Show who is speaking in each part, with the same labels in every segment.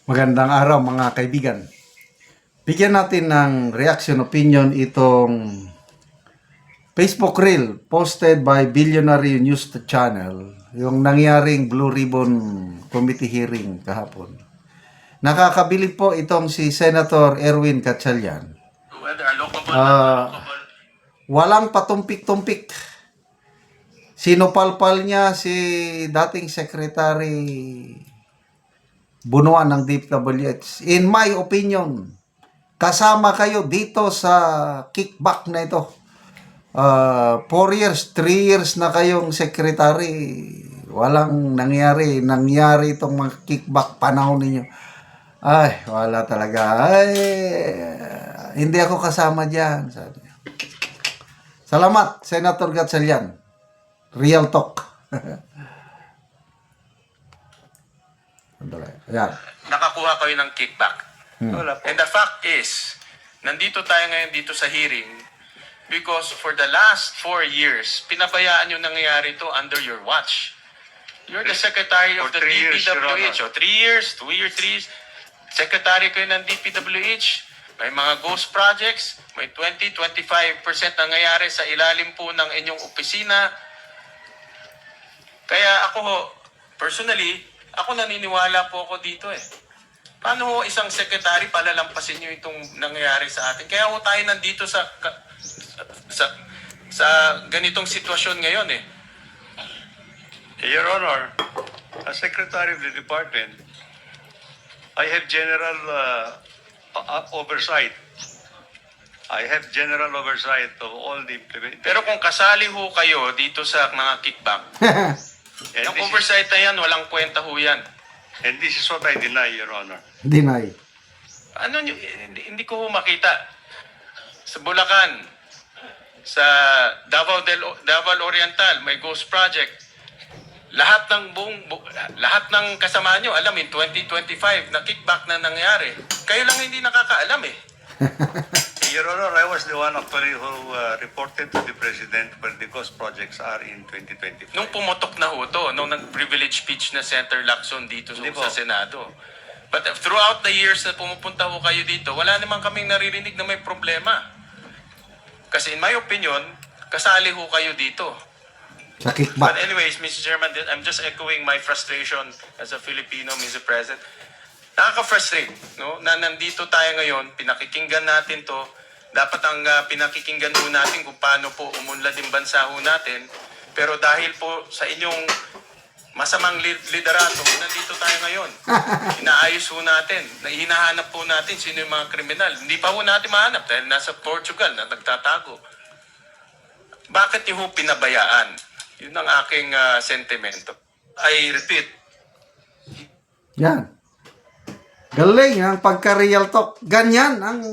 Speaker 1: Magandang araw mga kaibigan. Bigyan natin ng reaction opinion itong Facebook Reel posted by Billionaire News Channel, yung nangyaring Blue Ribbon Committee hearing kahapon. Nakakabilib po itong si Senator Erwin Gatchalian. Walang patumpik-tumpik. Sinupalpal niya si dating Secretary Bunuan ng DPWH. In my opinion, kasama kayo dito sa kickback na ito. 4 years, 3 years na kayong secretary. Walang nangyari. Nangyari itong mga kickback panahon ninyo. Ay, wala talaga. Ay, hindi ako kasama dyan. Sabi. Salamat, Senator Gatchalian. Real talk. Ayan.
Speaker 2: Nakakuha kayo ng kickback. And the fact is, nandito tayo ngayon dito sa hearing because for the last 4 years, pinabayaan yung nangyayari ito under your watch. You're the secretary of the DPWH. 3 years, 2 years, 3 years. Secretary kayo ng DPWH. May mga ghost projects. May 20-25% nangyayari sa ilalim po ng inyong opisina. Kaya ako, personally, ako naniniwala po ako dito eh. Paano ho isang secretary palalampasin nyo itong nangyayari sa atin? Kaya ho tayo nandito sa ganitong sitwasyon ngayon eh.
Speaker 3: Your Honor, as Secretary of the Department, I have general oversight. I have general oversight of all the implementation.
Speaker 2: Pero kung kasali ho kayo dito sa mga kickback, yung oversight na yan, walang kwenta ho yan.
Speaker 3: And this is what I deny, Your Honor.
Speaker 1: Deny.
Speaker 2: Ano, hindi ko ho makita. Sa Bulacan, sa Davao Oriental, may ghost project. Lahat ng kasama nyo, alam, in 2025, na kickback na nangyari. Kayo lang hindi nakakaalam eh.
Speaker 3: Your Honor, I was the one actually who reported to the President where the ghost projects are in 2025.
Speaker 2: Nung pumutok na ho to, nung nag-privilege speech na Senator Lacson dito sa Senado. But throughout the years na pumupunta ho kayo dito, wala naman kaming naririnig na may problema. Kasi in my opinion, kasali ho kayo dito.
Speaker 1: Sa kickback.
Speaker 2: But anyways, Mr. Chairman, I'm just echoing my frustration as a Filipino, Mr. President. Nakaka-frustrate, no? Na nandito tayo ngayon, pinakikinggan natin to. Dapat ang pinakikinggan ho natin kung paano po umunlad yung bansa ho natin. Pero dahil po sa inyong masamang liderato, nandito tayo ngayon. Inaayos ho natin. Hinahanap po natin sino yung mga kriminal. Hindi pa ho natin mahanap dahil nasa Portugal na nagtatago. Bakit niyo ho pinabayaan? Yun ang aking sentimento. I repeat.
Speaker 1: Yan. Galing ang pagka-real talk. Ganyan ang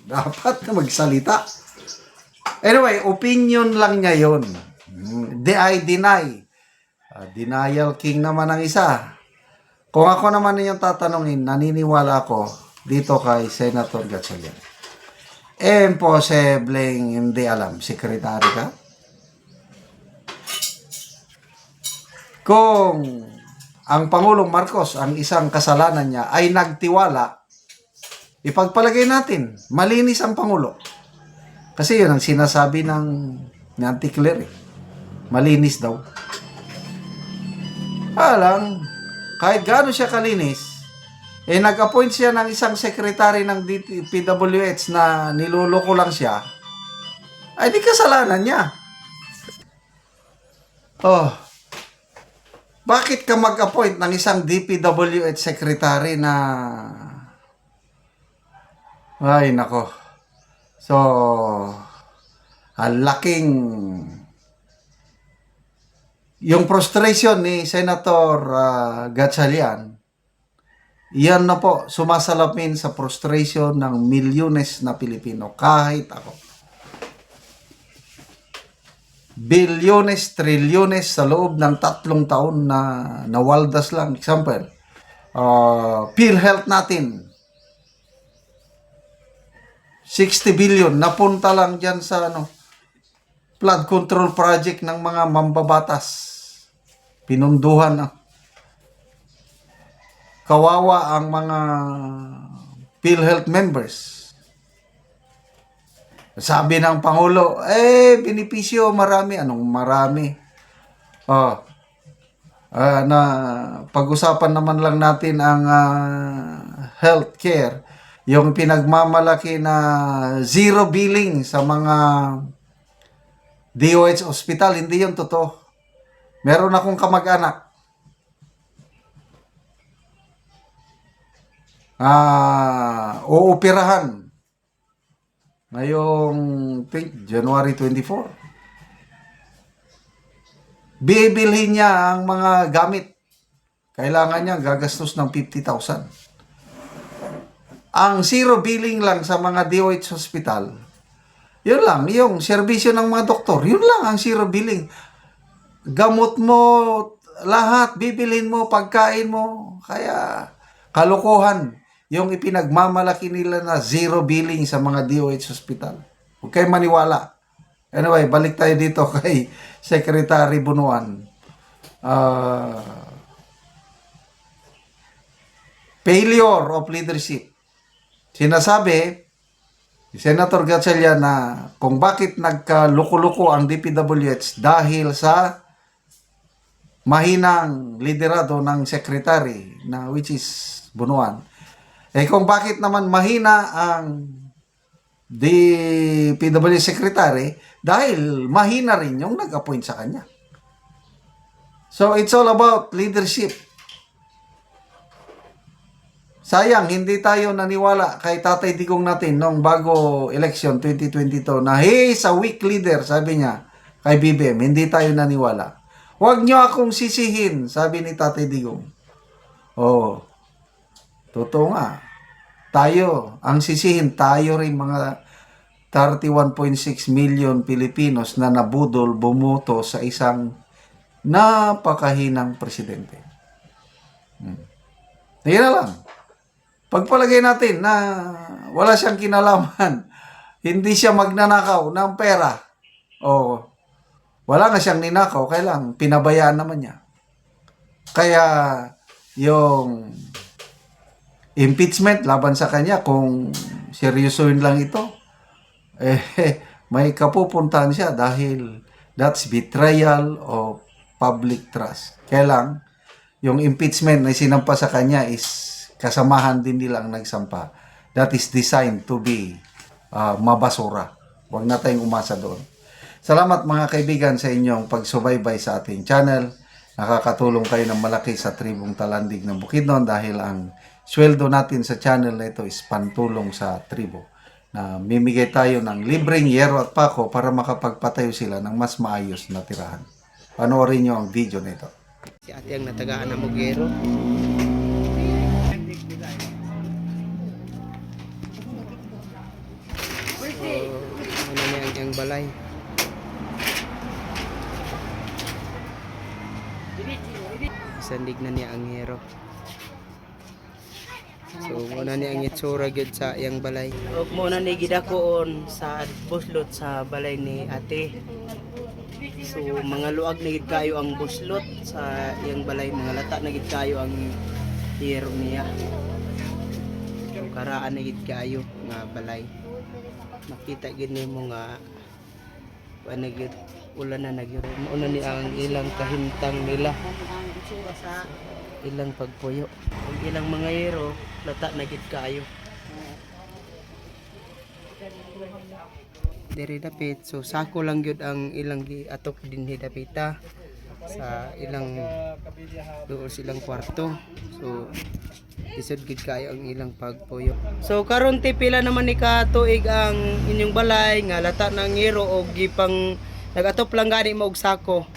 Speaker 1: dapat na magsalita. Anyway, opinion lang niya yun. I deny. Denial king naman ang isa. Kung ako naman yung tatanungin, naniniwala ako dito kay Senator Gatchalian. Imposibleng hindi alam. Sekretary ka? Kung ang Pangulong Marcos, ang isang kasalanan niya ay nagtiwala, ipagpalagay natin, malinis ang Pangulo. Kasi yun ang sinasabi ng Anti-Clear. Malinis daw. Alang, kahit gaano siya kalinis, nag-appoint siya ng isang secretary ng DPWH na niluloko lang siya, ay di kasalanan niya. Bakit ka mag-appoint ng isang DPWH secretary na... Ay, nako. So, ang laking... Yung frustration ni Senator Gatchalian, yan na po, sumasalamin sa frustration ng milyones na Pilipino, kahit ako. Bilyones, trilyones sa loob ng 3 taon na nawaldas lang. Example, PhilHealth natin, 60 billion, napunta lang dyan sa flood control project ng mga mambabatas. Pinunduhan na. kawawa ang mga PhilHealth members. Sabi ng Pangulo, benepisyo marami. Anong marami? Na pag-usapan naman lang natin ang healthcare, yung pinagmamalaki na zero billing sa mga DOH hospital, hindi yun totoo. Meron akong kamag-anak uupirahan ngayong January 24. Bibilhin niya ang mga gamit. Kailangan niya gagastos ng 50,000. Ang zero billing lang sa mga DOH hospital, yun lang, yung serbisyo ng mga doktor, yun lang ang zero billing. Gamot mo, lahat, bibilhin mo, pagkain mo. Kaya, kalokohan yung ipinagmamalaki nila na zero billing sa mga DOH hospital. Huwag kayo maniwala. Anyway, balik tayo dito kay Secretary Bunuan. Failure of leadership. Sinasabi ni Senator Gatchalian na kung bakit nagkaluko-luko ang DPWH dahil sa mahinang liderado ng secretary na which is Bunuan. Kung bakit naman mahina ang DPWH secretary dahil mahina rin yung nag-appoint sa kanya. So it's all about leadership. Sayang, hindi tayo naniwala kay Tatay Digong natin noong bago election 2022 na he is a weak leader, sabi niya kay BBM. Hindi tayo naniwala. Huwag niyo akong sisihin, sabi ni Tatay Digong. Totoo nga. Tayo, ang sisihin, tayo rin mga 31.6 million Pilipinos na nabudol bumoto sa isang napakahinang presidente. Yan na lang. Pagpalagay natin na wala siyang kinalaman, hindi siya magnanakaw ng pera, wala nga siyang ninakaw, kailang pinabayaan naman niya. Kaya yung impeachment laban sa kanya, kung seryosoin lang ito, may kapupuntahan siya dahil that's betrayal of public trust. Kaya lang, yung impeachment na sinampa sa kanya is kasamahan din nilang nagsampa. That is designed to be mabasura. Huwag na tayong umasa doon. Salamat mga kaibigan sa inyong pagsubaybay sa ating channel. Nakakatulong kayo ng malaki sa tribong Talandig ng Bukidnon dahil ang sweldo natin sa channel na ito is pantulong sa tribo. Na mimigay tayo ng libreng yero at pako para makapagpatayo sila ng mas maayos na tirahan. Panoorin nyo ang video nito.
Speaker 4: Si ate ang natagaan na Mugero. Ano niya ang balay. Sandig na niya ang hero. So muna niya ang itsura gyud sa iyang balay.
Speaker 5: Og mo na ni gidakoon sa buslot sa balay ni ate. So mga luag na gid kayo ang buslot sa iyang balay, mga lata na gid kayo ang hero niya. So karaan na gid kayo nga balay. Makita gid nimo nga ano gid ulan na nagyuro. Una ni ang ilang kahintang nila. Sa ilang pagpuyo. Ang ilang mga hero lata na gid kayo.
Speaker 4: Diri dapit, so sako lang gyud ang ilang giatok dinhi dapita sa ilang dool silang kwarto. So isod gid kayo ang ilang pagpuyo. So karon ti pila naman ni ka tuig ang inyong balay nga lata ng hero og gipang nagatop lang gani mo og sako.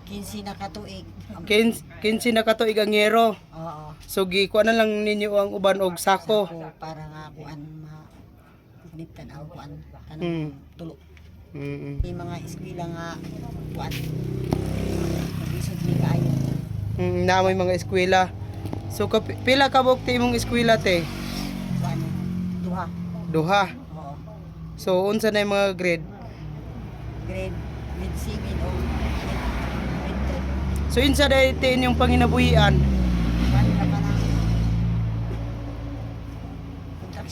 Speaker 6: 15 na katuig.
Speaker 4: 15 na katuig ang hero.
Speaker 6: Oo.
Speaker 4: So gikuha na lang ninyo ang uban og sako.
Speaker 6: Ako para nga kuan ma-liptan ang kuan
Speaker 4: Mm.
Speaker 6: kanang tulo. May mga eskwela nga kuan. Isod ni kaayo.
Speaker 4: Na may mga eskwela. So pila ka bukti imong eskwela te?
Speaker 6: Kuan duha.
Speaker 4: Duha.
Speaker 6: Oo.
Speaker 4: So unsa na yung mga grade?
Speaker 6: Grade mid 7 o mid 10.
Speaker 4: So insa dayto inyong panginabuhian?
Speaker 6: Kuan ka pa nang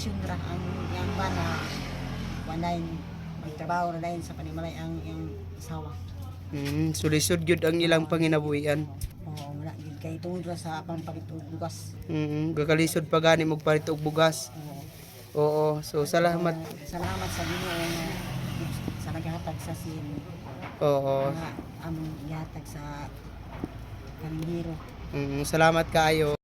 Speaker 6: sitwasyon ra ang yang ba na walay magtrabaho na dayon sa panimalay ang iyang asawa.
Speaker 4: Sulisod gyud ang ilang panginabuhian.
Speaker 6: Oo, wala gid kay tungod ra sa pampagitug bugas.
Speaker 4: Gakalisod pa gani mo palit og bugas. Oo, so salamat.
Speaker 6: Salamat sa Ginoo nga sa naghatag sa sin.
Speaker 4: Oo.
Speaker 6: Ang gihatag sa kanhiro.
Speaker 4: Salamat kaayo.